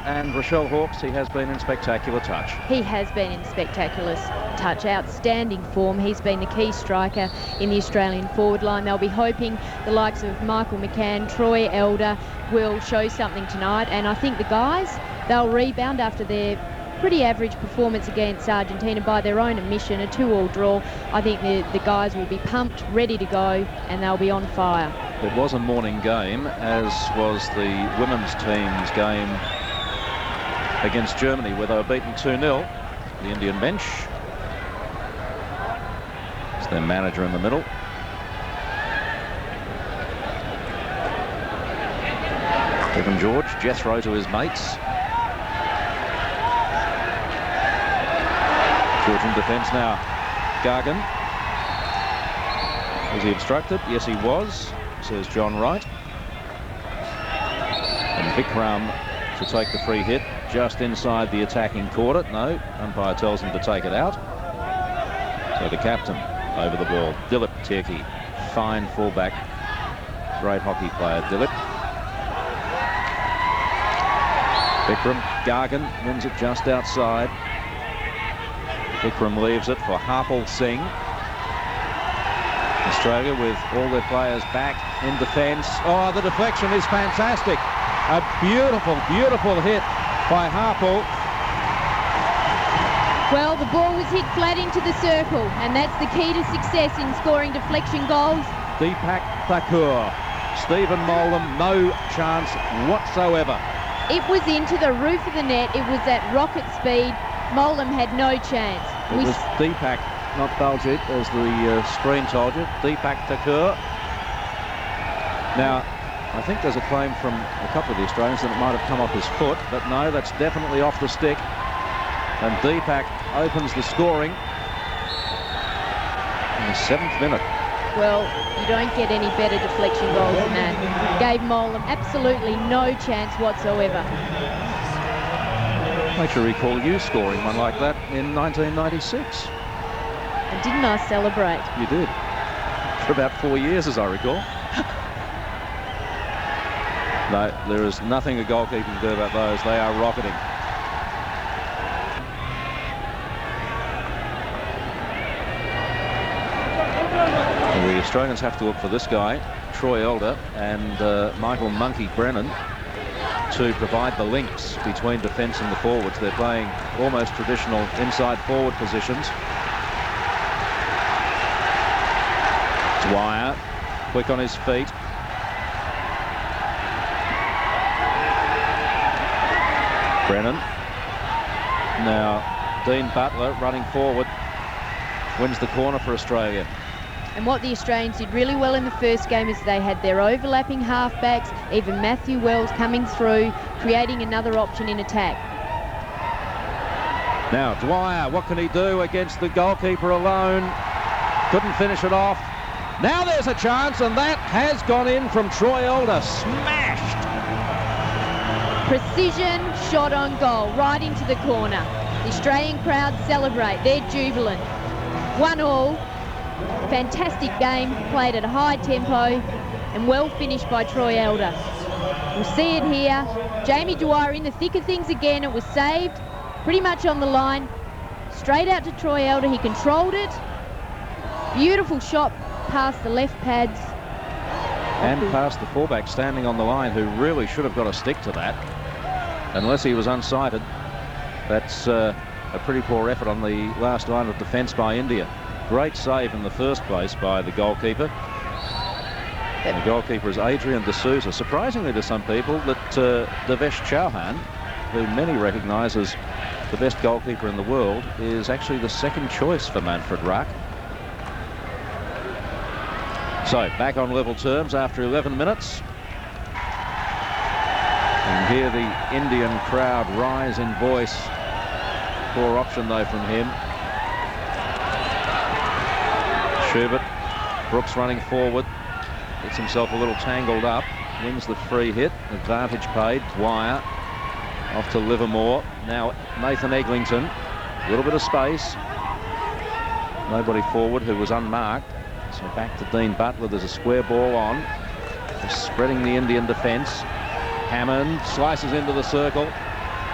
and Rochelle Hawkes, he has been in spectacular touch. He has been in spectacular touch, outstanding form. He's been the key striker in the Australian forward line. They'll be hoping the likes of Michael McCann, Troy Elder will show something tonight, and I think the guys, they'll rebound after their pretty average performance against Argentina by their own admission, a 2-2 draw. I think the guys will be pumped, ready to go, and they'll be on fire. It was a morning game, as was the women's team's game against Germany, where they were beaten 2-0. The Indian bench. It's their manager in the middle. Evan George, Jethro to his mates. Georgian defence now. Gargan. Was he obstructed? Yes, he was, says John Wright. And Vikram to take the free hit just inside the attacking quarter. No, umpire tells him to take it out. So the captain over the ball. Dilip Tirki, fine fullback. Great hockey player, Dilip. Vikram, Gargan wins it just outside. Vikram leaves it for Harpal Singh. Australia with all their players back in defence. Oh, the deflection is fantastic. A beautiful, beautiful hit by Harpal. Well, the ball was hit flat into the circle, and that's the key to success in scoring deflection goals. Deepak Thakur. Stephen Molam, no chance whatsoever. It was into the roof of the net. It was at rocket speed. Molam had no chance. It was Deepak, not Baljit, as the screen told you. Deepak Thakur. Now, I think there's a claim from a couple of the Australians that it might have come off his foot, but no, that's definitely off the stick. And Deepak opens the scoring in the 7th minute. Well, you don't get any better deflection goals than that. Gave Molam absolutely no chance whatsoever. I actually recall you scoring one like that in 1996. And didn't I celebrate? You did. For about 4 years, as I recall. No, there is nothing a goalkeeper can do about those. They are rocketing. Well, the Australians have to look for this guy, Troy Elder, and Michael Monkey Brennan, to provide the links between defence and the forwards. They're playing almost traditional inside forward positions. Dwyer, quick on his feet. Brennan. Now Dean Butler running forward, wins the corner for Australia. And what the Australians did really well in the first game is they had their overlapping halfbacks, even Matthew Wells coming through, creating another option in attack. Now Dwyer, what can he do against the goalkeeper alone? Couldn't finish it off. Now there's a chance, and that has gone in from Troy Elder. Smashed! Precision shot on goal, right into the corner. The Australian crowd celebrate, they're jubilant. 1-1. Fantastic game, played at a high tempo and well finished by Troy Elder. We'll see it here. Jamie Dwyer in the thick of things again. It was saved pretty much on the line. Straight out to Troy Elder. He controlled it. Beautiful shot past the left pads. And past the fullback standing on the line, who really should have got a stick to that. Unless he was unsighted. That's a pretty poor effort on the last line of defence by India. Great save in the first place by the goalkeeper. And the goalkeeper is Adrian D'Souza. Surprisingly to some people, that Devesh Chauhan, who many recognise as the best goalkeeper in the world, is actually the second choice for Manfred Ruck. So back on level terms after 11 minutes. And hear the Indian crowd rise in voice. Poor option though from him. Schubert, Brooks running forward, gets himself a little tangled up, wins the free hit, advantage paid. Dwyer off to Livermore. Now Nathan Eglinton, a little bit of space, nobody forward who was unmarked, so back to Dean Butler. There's a square ball on. They're spreading the Indian defence. Hammond slices into the circle.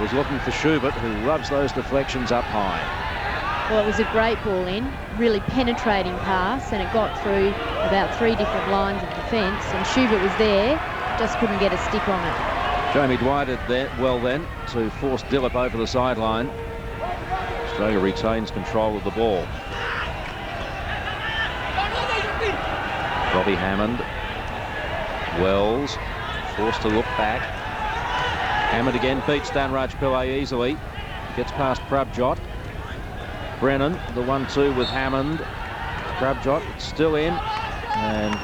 was looking for Schubert, who loves those deflections up high. Well, it was a great ball in, really penetrating pass, and it got through about 3 different lines of defence, and Schubert was there, just couldn't get a stick on it. Jamie Dwyer did that well then to force Dillip over the sideline. Australia retains control of the ball. Robbie Hammond. Wells forced to look back. Hammond again beats Danraj Pillay easily. Gets past Prabjot. Brennan, the 1-2 with Hammond. Prabjot still in and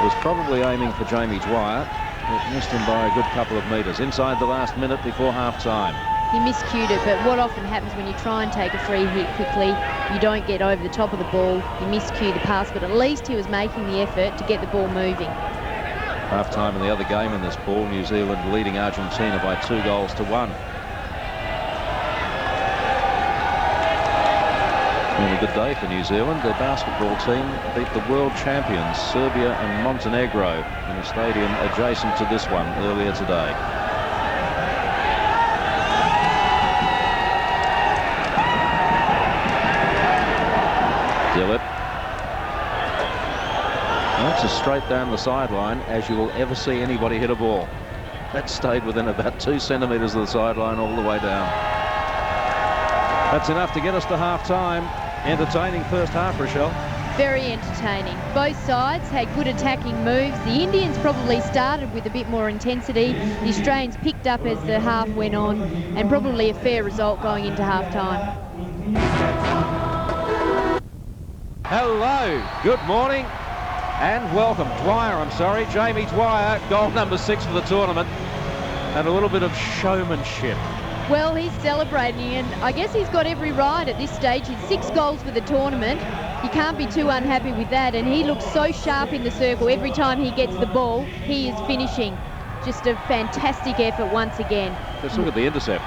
was probably aiming for Jamie Dwyer. It missed him by a good couple of metres. Inside the last minute before half-time. He miscued it, but what often happens when you try and take a free hit quickly, you don't get over the top of the ball. You miscue the pass, but at least he was making the effort to get the ball moving. Half-time in the other game in this ball, New Zealand leading Argentina by 2-1. It's been a good day for New Zealand. Their basketball team beat the world champions, Serbia and Montenegro, in a stadium adjacent to this one earlier today. Dillip. That's as straight down the sideline as you will ever see anybody hit a ball. That stayed within about 2 centimetres of the sideline all the way down. That's enough to get us to half-time. Entertaining first half, Rochelle. Very entertaining. Both sides had good attacking moves. The Indians probably started with a bit more intensity. The Australians picked up as the half went on, and probably a fair result going into half-time. Hello, good morning and welcome. Jamie Dwyer, goal number 6 for the tournament, and a little bit of showmanship. Well, he's celebrating, and I guess he's got every right at this stage. He's 6 goals for the tournament. You can't be too unhappy with that, and he looks so sharp in the circle. Every time he gets the ball, he is finishing. Just a fantastic effort once again. Let's look at the intercept.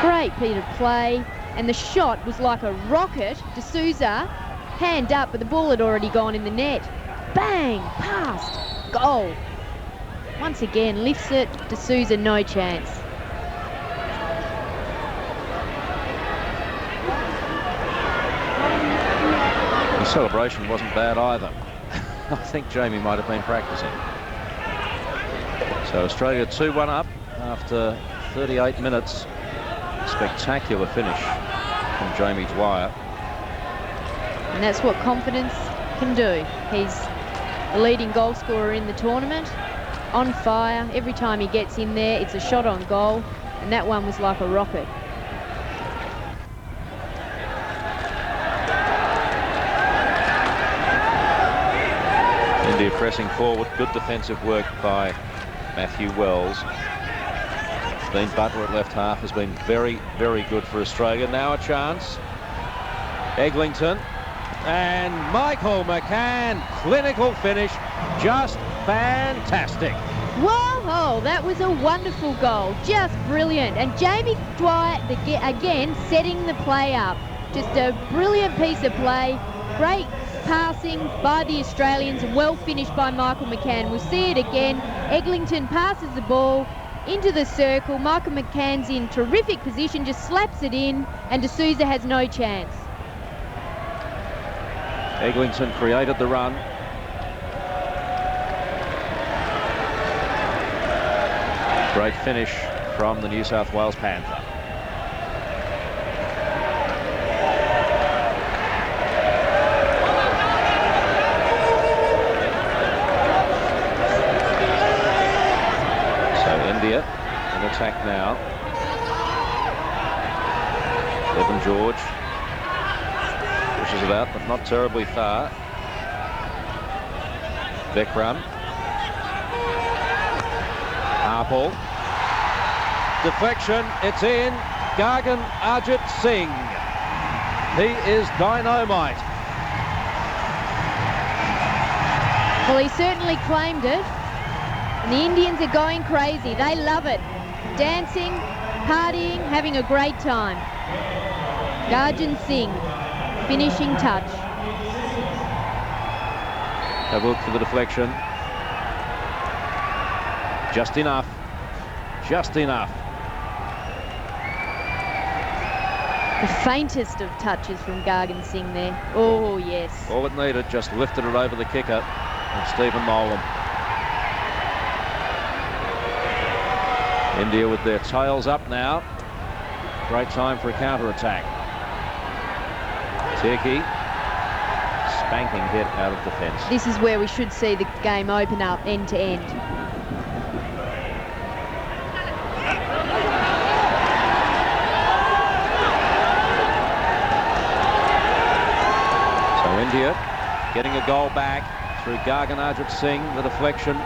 Great bit of play. And the shot was like a rocket. D'Souza, hand up, but the ball had already gone in the net. Bang! Passed. Goal. Once again, lifts it. D'Souza, no chance. The celebration wasn't bad either. I think Jamie might have been practicing. So Australia 2-1 up after 38 minutes. Spectacular finish from Jamie Dwyer. And that's what confidence can do. He's the leading goal scorer in the tournament, on fire. Every time he gets in there, it's a shot on goal, and that one was like a rocket. India pressing forward. Good defensive work by Matthew Wells. Dean Butler at left half has been very, very good for Australia. Now a chance. Eglinton and Michael McCann. Clinical finish. Just fantastic. Whoa, that was a wonderful goal. Just brilliant. And Jamie Dwyer, again, setting the play up. Just a brilliant piece of play. Great passing by the Australians and well finished by Michael McCann. We'll see it again. Eglinton passes the ball into the circle. Michael McCann's in terrific position, just slaps it in, and D'Souza has no chance. Eglinton created the run. Great finish from the New South Wales Panther. India in attack now. Evan George pushes it out, but not terribly far. Vikram. Harpal. Deflection, it's in. Gagan Ajit Singh. He is dynamite. Well, he certainly claimed it. And the Indians are going crazy. They love it. Dancing, partying, having a great time. Gagan Singh, finishing touch. Have a look for the deflection. Just enough. just enough. The faintest of touches from Gargan Singh there. Oh, yes. All it needed, just lifted it over the kicker of Stephen Molan. India with their tails up now. Great time for a counter-attack. Turkey, spanking hit out of defence. This is where we should see the game open up end to end. So India getting a goal back through Garganajit Singh, the deflection.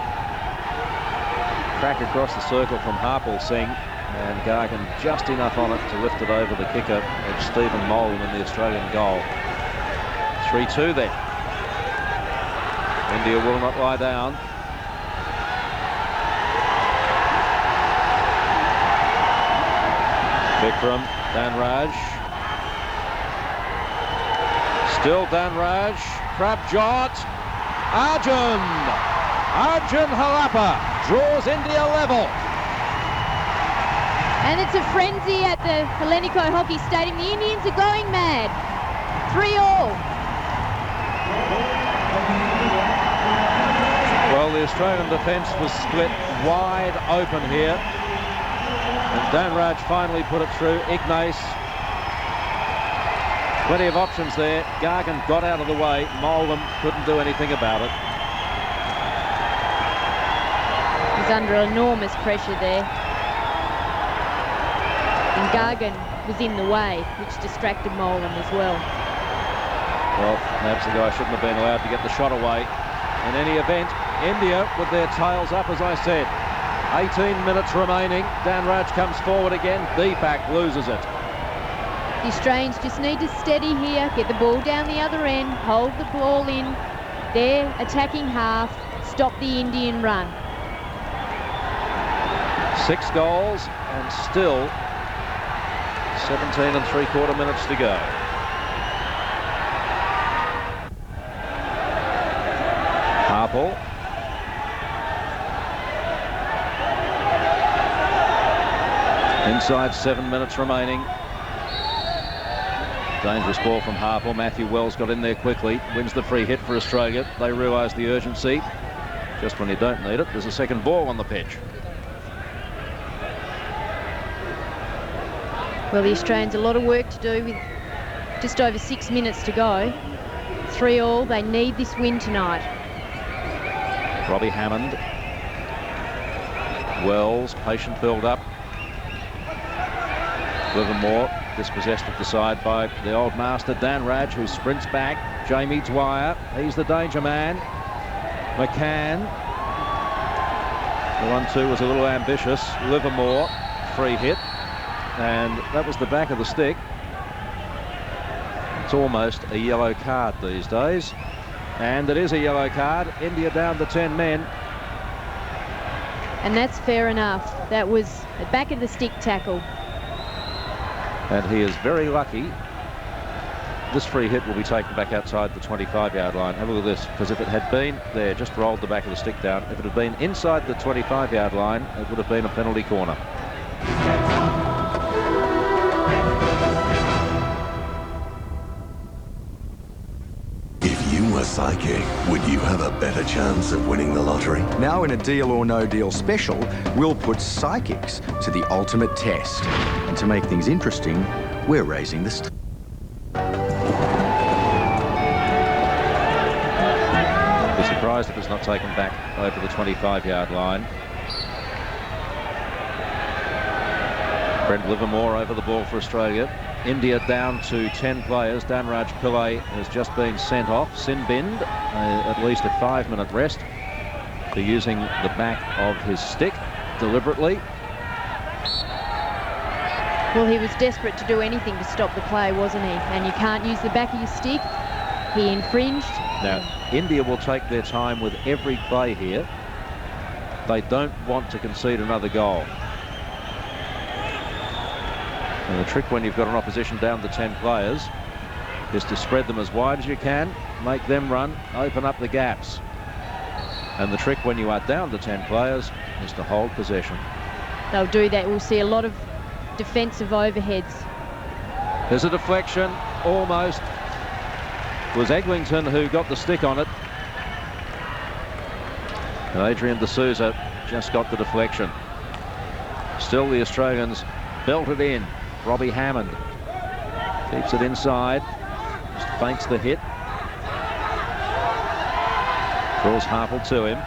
Crack across the circle from Harpal Singh, and Gargan just enough on it to lift it over the kicker of Stephen Molan in the Australian goal. 3-2 then. India will not lie down. Vikram, Danraj. Still Danraj. Prabjot. Arjun Harappa draws India level. And it's a frenzy at the Helenico Hockey Stadium. The Indians are going mad. 3-all. Well, the Australian defence was split wide open here. And Danraj finally put it through. Ignace. Plenty of options there. Gargan got out of the way. Molan couldn't do anything about it. He's under enormous pressure there. And Gargan was in the way, which distracted Molan as well. Well, perhaps the guy shouldn't have been allowed to get the shot away. In any event, India with their tails up, as I said. 18 minutes remaining. Danraj comes forward again. Deepak loses it. The Australians just need to steady here, get the ball down the other end, hold the ball in their attacking half, stop the Indian run. 6 goals and still 17 3/4 minutes to go. Harpal. Inside 7 minutes remaining. Dangerous ball from Harpal. Matthew Wells got in there quickly. Wins the free hit for Australia. They realise the urgency. Just when you don't need it, there's a second ball on the pitch. Well, the Australians a lot of work to do with just over 6 minutes to go. 3-all. They need this win tonight. Robbie Hammond. Wells, patient build-up. Livermore dispossessed of the side by the old master Danraj, who sprints back. Jamie Dwyer, he's the danger man. McCann. The 1-2 was a little ambitious. Livermore, free hit. And that was the back of the stick. It's almost a yellow card these days. And it is a yellow card. India down to 10 men. And that's fair enough. That was a back of the stick tackle. And he is very lucky. This free hit will be taken back outside the 25-yard line. Have a look at this, because if it had been there, just rolled the back of the stick down. If it had been inside the 25-yard line, it would have been a penalty corner. Psychic, would you have a better chance of winning the lottery? Now in a Deal or No Deal special, we'll put psychics to the ultimate test. And to make things interesting, we're raising the stakes. Be surprised if it's not taken back over the 25-yard line. Brent Livermore over the ball for Australia. India down to 10 players. Danraj Pillay has just been sent off. Sinbind, at least a 5-minute rest for using the back of his stick deliberately. Well, he was desperate to do anything to stop the play, wasn't he? And you can't use the back of your stick. He infringed. Now, India will take their time with every play here. They don't want to concede another goal. And the trick when you've got an opposition down to 10 players is to spread them as wide as you can, make them run, open up the gaps. And the trick when you are down to 10 players is to hold possession. They'll do that. We'll see a lot of defensive overheads. There's a deflection, almost. It was Eglinton who got the stick on it. And Adrian D'Souza just got the deflection. Still the Australians belted in. Robbie Hammond keeps it inside. Just feints the hit. Draws Harple to him.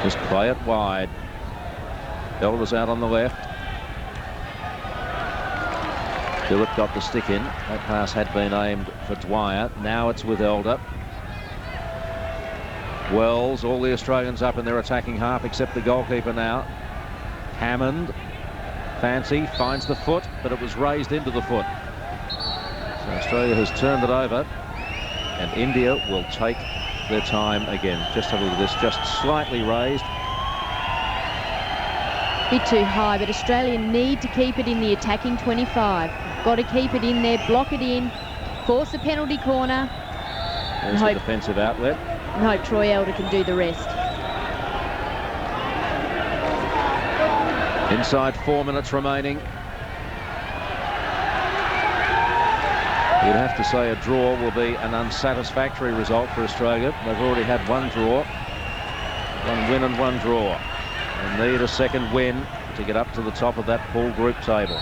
Just play it wide. Elder's out on the left. Stewart got the stick in. That pass had been aimed for Dwyer. Now it's with Elder. Wells, all the Australians up in their attacking half except the goalkeeper now. Hammond, fancy, finds the foot, but it was raised into the foot. So Australia has turned it over, and India will take their time again. Just have a look at this, just slightly raised. Bit too high, but Australia need to keep it in the attacking 25. Got to keep it in there, block it in, force a penalty corner. There's the defensive outlet. And hope Troy Elder can do the rest. Inside 4 minutes remaining. You'd have to say a draw will be an unsatisfactory result for Australia. They've already had one draw, one win and one draw. They need a second win to get up to the top of that pool group table.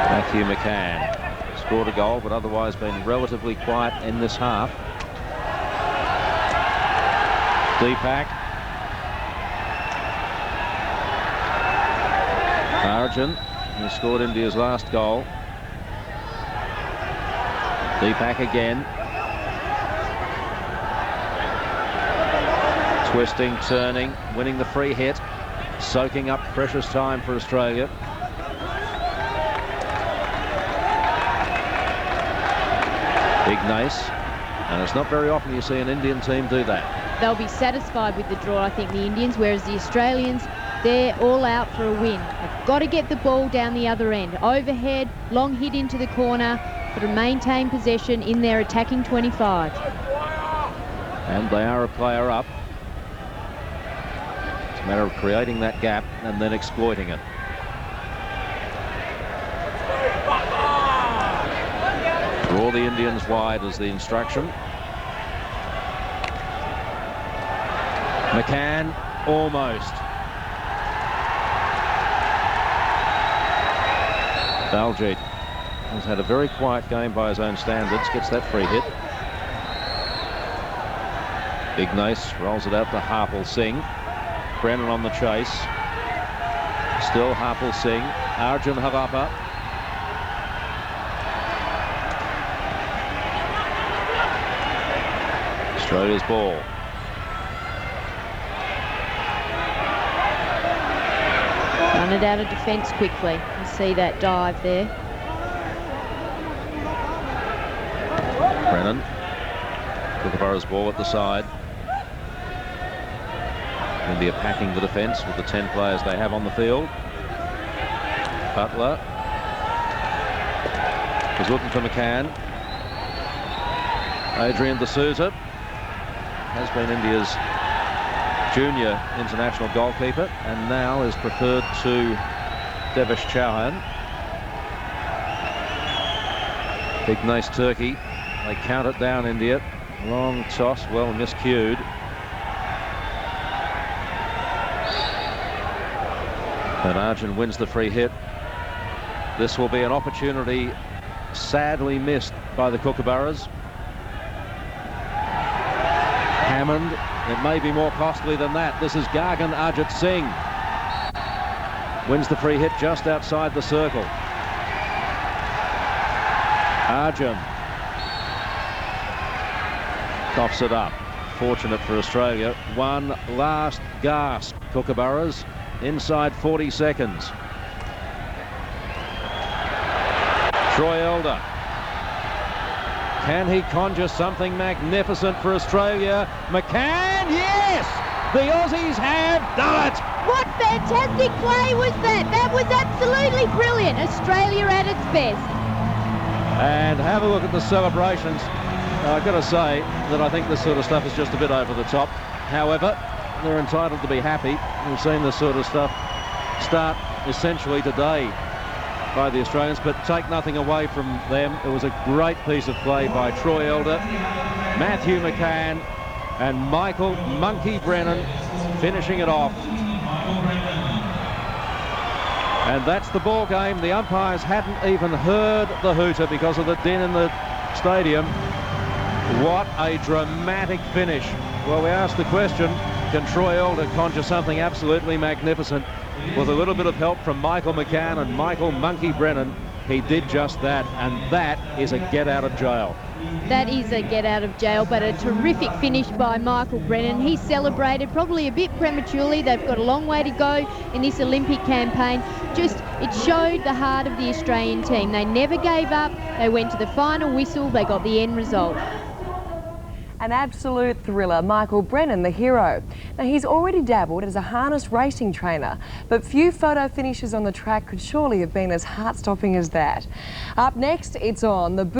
Matthew McCann scored a goal, but otherwise been relatively quiet in this half. Deepak. Arjun, who scored India's last goal. Deepak again. Twisting, turning, winning the free hit, soaking up precious time for Australia. Ignace, and it's not very often you see an Indian team do that. They'll be satisfied with the draw, I think, the Indians, whereas the Australians, they're all out for a win. They've got to get the ball down the other end. Overhead, long hit into the corner, but to maintain possession in their attacking 25. And they are a player up. It's a matter of creating that gap and then exploiting it. Draw the Indians wide is the instruction. McCann, almost. Baljit has had a very quiet game by his own standards, gets that free hit. Ignace rolls it out to Harple Singh. Brennan on the chase. Still Harple Singh. Arjun Harappa. Australia's ball. Run it out of defence quickly. You see that dive there. Brennan. Kookaburra's ball at the side. India packing the defence with the 10 players they have on the field. Butler is looking for McCann. Adrian D'Souza has been India's junior international goalkeeper and now is preferred to Devesh Chauhan. Ignace Turkey. They count it down, India. Long toss, well miscued. And Arjun wins the free hit. This will be an opportunity sadly missed by the Kookaburras. Hammond, it may be more costly than that. This is Gagan Ajit Singh. Wins the free hit just outside the circle. Arjun coughs it up. Fortunate for Australia. One last gasp, Kookaburras. Inside 40 seconds. Troy Elder. Can he conjure something magnificent for Australia? McCann, yes! The Aussies have done it! What fantastic play was that? That was absolutely brilliant. Australia at its best. And have a look at the celebrations. I've got to say that I think this sort of stuff is just a bit over the top. However, they're entitled to be happy. We've seen this sort of stuff start essentially today by the Australians, but take nothing away from them. It was a great piece of play by Troy Elder, Matthew McCann, and Michael Monkey Brennan finishing it off. And that's the ball game. The umpires hadn't even heard the hooter because of the din in the stadium. What a dramatic finish. Well, we asked the question, can Troy Elder conjure something absolutely magnificent? With a little bit of help from Michael McCann and Michael Monkey Brennan, he did just that, and that is a get out of jail. That is a get out of jail, but a terrific finish by Michael Brennan. He celebrated probably a bit prematurely. They've got a long way to go in this Olympic campaign. Just, it showed the heart of the Australian team. They never gave up. They went to the final whistle. They got the end result. An absolute thriller, Michael Brennan, the hero. Now, he's already dabbled as a harness racing trainer, but few photo finishes on the track could surely have been as heart-stopping as that. Up next, it's on the